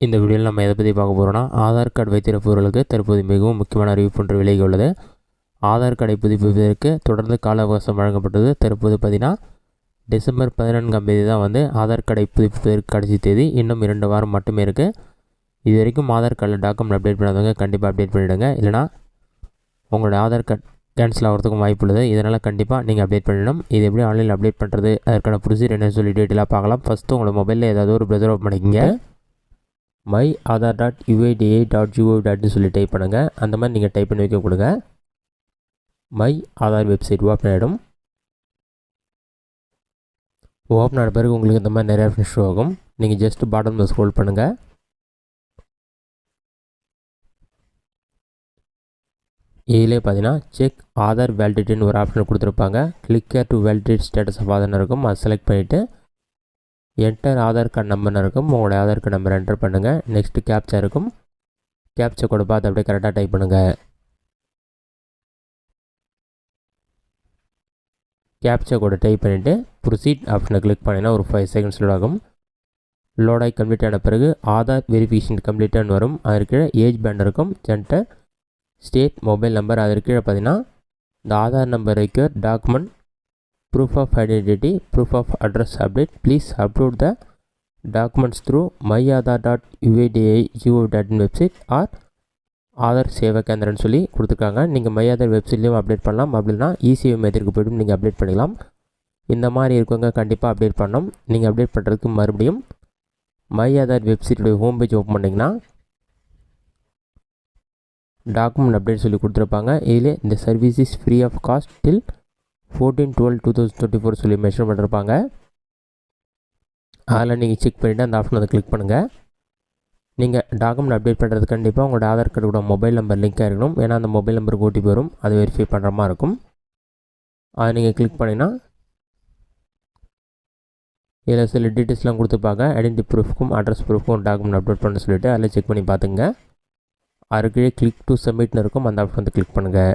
இந்த வீடியோவில் நம்ம எதை பற்றி பார்க்க போகிறோம்னா, ஆதார் கார்டு வைத்திருப்பவர்களுக்கு தற்போது மிகவும் முக்கியமான அறிவிப்பு ஒன்று விலகி உள்ளது. ஆதார் கார்டை புதுப்பிப்பதற்கு தொடர்ந்து கால அவகாசம் வழங்கப்பட்டது. தற்போது பார்த்தீங்கன்னா டிசம்பர் 14ஆம் தேதி தான் ஆதார் கார்டை புதுப்பிப்பதற்கு கடைசி தேதி. இன்னும் 2 வாரம் மட்டுமே இருக்குது. இது வரைக்கும் ஆதார் கார்டில் டாக்குமெண்ட் அப்டேட் பண்ணாதவங்க கண்டிப்பாக அப்டேட் பண்ணிவிடுங்க. இல்லைனா உங்களோட ஆதார் கார்டு கேன்சல் ஆகிறதுக்கும் வாய்ப்பு உள்ளது. இதனால் கண்டிப்பாக நீங்கள் அப்டேட் பண்ணிடணும். இது எப்படி ஆன்லைனில் அப்டேட் பண்ணுறது, அதற்கான ப்ரொசீஜர் என்னன்னு சொல்லி டீட்டெயிலாக பார்க்கலாம். ஃபஸ்ட்டு உங்களோட மொபைலில் ஏதாவது ஒரு ப்ரௌசர் ஓப்பன் பண்ணிக்கங்க. myAadhar.uida.gov.in சொல்லி டைப் பண்ணுங்கள். அந்த மாதிரி நீங்கள் டைப் பண்ணி வைக்க கொடுங்க. மை ஆதார் வெப்சைட் ஓப்பன் ஆகிடும். ஓப்பன் ஆன பிறகு உங்களுக்கு இந்த மாதிரி நிறையா ஆப்ஷன் ஷோ ஆகும். நீங்கள் ஜஸ்ட் பாட்டமில் ஸ்க்ரோல் பண்ணுங்கள். இதிலே பார்த்தீங்கன்னா செக் ஆதார் வேலிடிட்டின்னு ஒரு ஆப்ஷன் கொடுத்துருப்பாங்க. Click to validate status of ஆதார்னு இருக்கும். அதை செலக்ட் பண்ணிவிட்டு என்டர் ஆதார் கார்டு நம்பர்னு இருக்கும். உங்களோட ஆதார் கார்டு நம்பர் என்டர் பண்ணுங்கள். நெக்ஸ்ட்டு கேப்ச்சா இருக்கும். கேப்ச்சா கூட பார்த்து அப்படியே கரெக்டாக டைப் பண்ணுங்கள். கேப்ச்சா கூட டைப் பண்ணிவிட்டு ப்ரொசீட் ஆப்ஷனை கிளிக் பண்ணிங்கன்னா ஒரு 5 செகண்ட்ஸ் லோட் ஆகும். லோடாகி கம்ப்ளீட் ஆன பிறகு ஆதார் வெரிஃபிகேஷன் கம்ப்ளீட்டானு வரும். அதற்கு கீழே ஏஜ் பேண்ட் இருக்கும். Gender state mobile number. அதற்கு கீழே பார்த்தீங்கன்னா இந்த Aadhaar number require document proof of identity, proof of address update, please upload the documents through myAadhar.uida.gov.in website or Aadhaar சேவை கேந்திரன்னு சொல்லி கொடுத்துருக்காங்க. நீங்கள் மை ஆதார் வெப்சைட்லேயும் அப்டேட் பண்ணலாம். அப்படின்னா இசிஐ மையத்திற்கு போய்ட்டு நீங்கள் அப்டேட் பண்ணிக்கலாம். இந்த மாதிரி இருக்கவங்க கண்டிப்பாக அப்டேட் பண்ணணும். நீங்கள் அப்டேட் பண்ணுறதுக்கு மறுபடியும் மை ஆதார் வெப்சைட்டுடைய ஹோம் பேஜ் ஓப்பன் பண்ணிங்கன்னா டாக்குமெண்ட் அப்டேட் சொல்லி கொடுத்துருப்பாங்க. இதில் இந்த service is free of cost till 14/12/2024 சொல்லி மென்ஷன் பண்ணியிருப்பாங்க. அதில் நீங்கள் செக் பண்ணிவிட்டு அந்த ஆப்ஷன் அதை கிளிக் பண்ணுங்கள். நீங்கள் டாக்குமெண்ட் அப்டேட் பண்ணுறது கண்டிப்பாக உங்களோட ஆதார் கார்டு கூட மொபைல் நம்பர் லிங்காக இருக்கணும். ஏன்னா அந்த மொபைல் நம்பருக்கு ஓடிபி வரும். அதை வெரிஃபை பண்ணுற மாதிரி இருக்கும். அதை நீங்கள் கிளிக் பண்ணிங்கன்னா இதில் சில டீட்டெயில்ஸ்லாம் கொடுத்துருப்பாங்க. ஐடென்டி ப்ரூஃப்க்கும் அட்ரஸ் ப்ரூஃப்க்கும் டாக்குமெண்ட் அப்லோட் பண்ண சொல்லிவிட்டு அதில் செக் பண்ணி பார்த்துங்க. அதுக்கு கிளிக் டு சப்மிட்னு இருக்கும். அந்த ஆப்ஷன் வந்து கிளிக் பண்ணுங்கள்.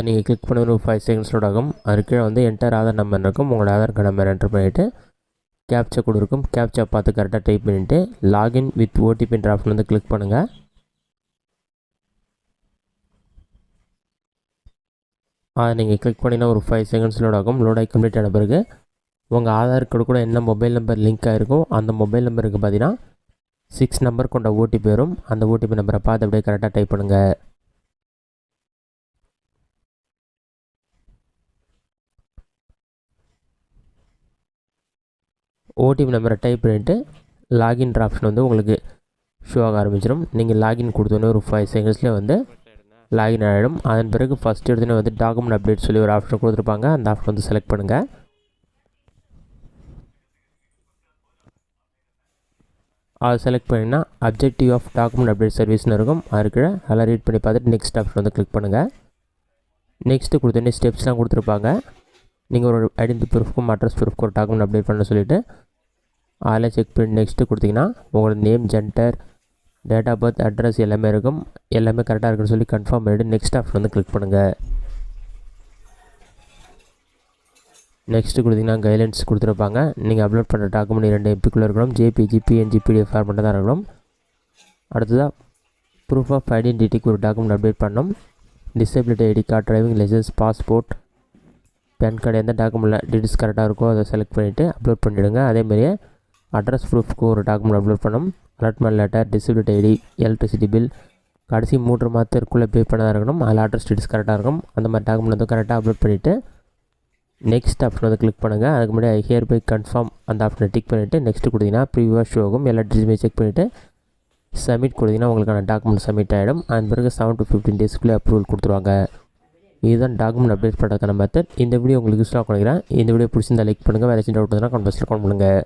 நீங்கள் கிளிக் பண்ண ஒரு 5 செகண்ட்ஸ் லோட் ஆகும். அதுக்கு என்டர் ஆதார் நம்பர் இருக்கும். உங்களோட ஆதார் கார்டு நம்பர் என்டர் பண்ணிவிட்டு கேப்ச்சா கோடு இருக்கும். கேப்ச்சா பார்த்து கரெக்டாக டைப் பண்ணிவிட்டு லாகின் வித் ஓடிபின்ற ஆப்ஷன் வந்து கிளிக் பண்ணுங்கள். நீங்கள் கிளிக் பண்ணினா ஒரு 5 செகண்ட்ஸ் லோட் ஆகும். லோடாகி கம்ப்ளீட் ஆன பிறகு உங்கள் ஆதார் கார்டு கூட என்ன மொபைல் நம்பர் லிங்க் ஆகிருக்கும் அந்த மொபைல் நம்பருக்கு பார்த்தீங்கன்னா 6 நம்பர் கொண்ட ஓடிபி வரும். அந்த ஓடிபி நம்பரை பார்த்து அப்படியே கரெக்டாக டைப் பண்ணுங்கள். ஓடிபி நம்பரை டைப் பண்ணிவிட்டு லாகின் ஆப்ஷன் வந்து உங்களுக்கு ஷோ ஆக ஆரம்பிச்சிடும். நீங்கள் லாகின் கொடுத்தோன்னே ஒரு 5 செகண்ட்ஸ்லேயே லாகின் ஆகிடும். அதன் பிறகு ஃபஸ்ட் எடுத்துனே டாக்குமெண்ட் அப்டேட் சொல்லி ஒரு ஆப்ஷன் கொடுத்துருப்பாங்க. அந்த ஆப்ஷன் வந்து செலக்ட் பண்ணுங்கள். அதை செலக்ட் பண்ணிங்கன்னா அப்ஜெக்டிவ் ஆஃப் டாக்குமெண்ட் அப்டேட் சர்வீஸ்னு இருக்கும். அதுக்கு அதெல்லாம் ரீட் பண்ணி பார்த்துட்டு நெக்ஸ்ட் ஆப்ஷன் வந்து கிளிக் பண்ணுங்கள். நெக்ஸ்ட்டு கொடுத்தோன்னே ஸ்டெப்ஸ்லாம் கொடுத்துருப்பாங்க. நீங்கள் ஒரு ஐடென்டி ப்ரூஃப்க்கும் அட்ரஸ் ப்ரூஃப்க்கு ஒரு டாக்குமெண்ட் அப்டேட் பண்ண சொல்லிவிட்டு அதில் செக் பண்ணி நெக்ஸ்ட்டு கொடுத்தீங்கன்னா உங்களோட name, gender, date of birth, address எல்லாமே இருக்கும். எல்லாமே கரெக்டாக இருக்குன்னு சொல்லி கன்ஃபார்ம் பண்ணிவிட்டு நெக்ஸ்ட் ஆப்ஷன் வந்து கிளிக் பண்ணுங்கள். நெக்ஸ்ட்டு கொடுத்தீங்கன்னா கைட்லைன்ஸ் கொடுத்துருப்பாங்க. நீங்கள் அப்லோட் பண்ணுற டாக்குமெண்ட் 2 MB இருக்கணும். ஜேபிஜி, PNG, PDF ஃபார்மெட்டாக தான் இருக்கணும். அடுத்ததாக ப்ரூஃப் ஆஃப் ஐடென்டிட்டிக்கு ஒரு டாக்குமெண்ட் அப்டேட் பண்ணணும். Disability ID card, driving licence, passport, PAN card எந்த டாக்குமெண்ட்டில் டீட்டெயில்ஸ் கரெக்டாக இருக்கோ அதை செலக்ட் பண்ணிவிட்டு அப்லோட் பண்ணிவிடுங்க. அதேமாதிரியே அட்ரஸ் ப்ரூஃப்க்கு ஒரு டாக்குமெண்ட் அப்லோட் பண்ணணும். Allotment letter, disability ID, electricity bill கடைசி 3 மாதத்திற்குள்ளே பே பண்ணதாக இருக்கணும். அதில் அட்ரஸ் டீட்டெயில்ஸ் கரெக்டாக இருக்கும். அந்த மாதிரி டாக்குமெண்ட் வந்து கரெக்டாக அப்லோட் பண்ணிவிட்டு நெக்ஸ்ட் ஆப்ஷன் வந்து கிளிக் பண்ணுங்கள். அதுக்கு முன்னாடி ஹியர் பை கன்ஃபார்ம் அந்த ஆப்ஷனை டிக் பண்ணிவிட்டு நெக்ஸ்ட்டு கொடுத்தீங்கன்னா ப்ரீவியூவாக ஷோ ஆகும். எல்லா டீட்டெயில்ஸுமே செக் பண்ணிவிட்டு சப்மிட் கொடுத்தீங்கன்னா உங்களுக்கான டாக்குமெண்ட் சப்மிட் ஆகிடும். அதன் பிறகு 7 to 15 டேஸ்க்குள்ளே அப்ரூவல் கொடுத்துருவாங்க. இதுதான் டாக்குமெண்ட் அப்டேட் பண்ணுறதுக்கான மெத்தட். இந்த வீடியோ உங்களுக்கு யூஸ்ஃபுல்லாக நினைக்கிறேன். இந்த வீடியோ பிடிச்சிருந்தா லைக் பண்ணுங்கள். வேறு ஏதாச்சும் டவுட் இருந்தால் கமெண்ட் பாக்ஸில் கமெண்ட் பண்ணுங்கள்.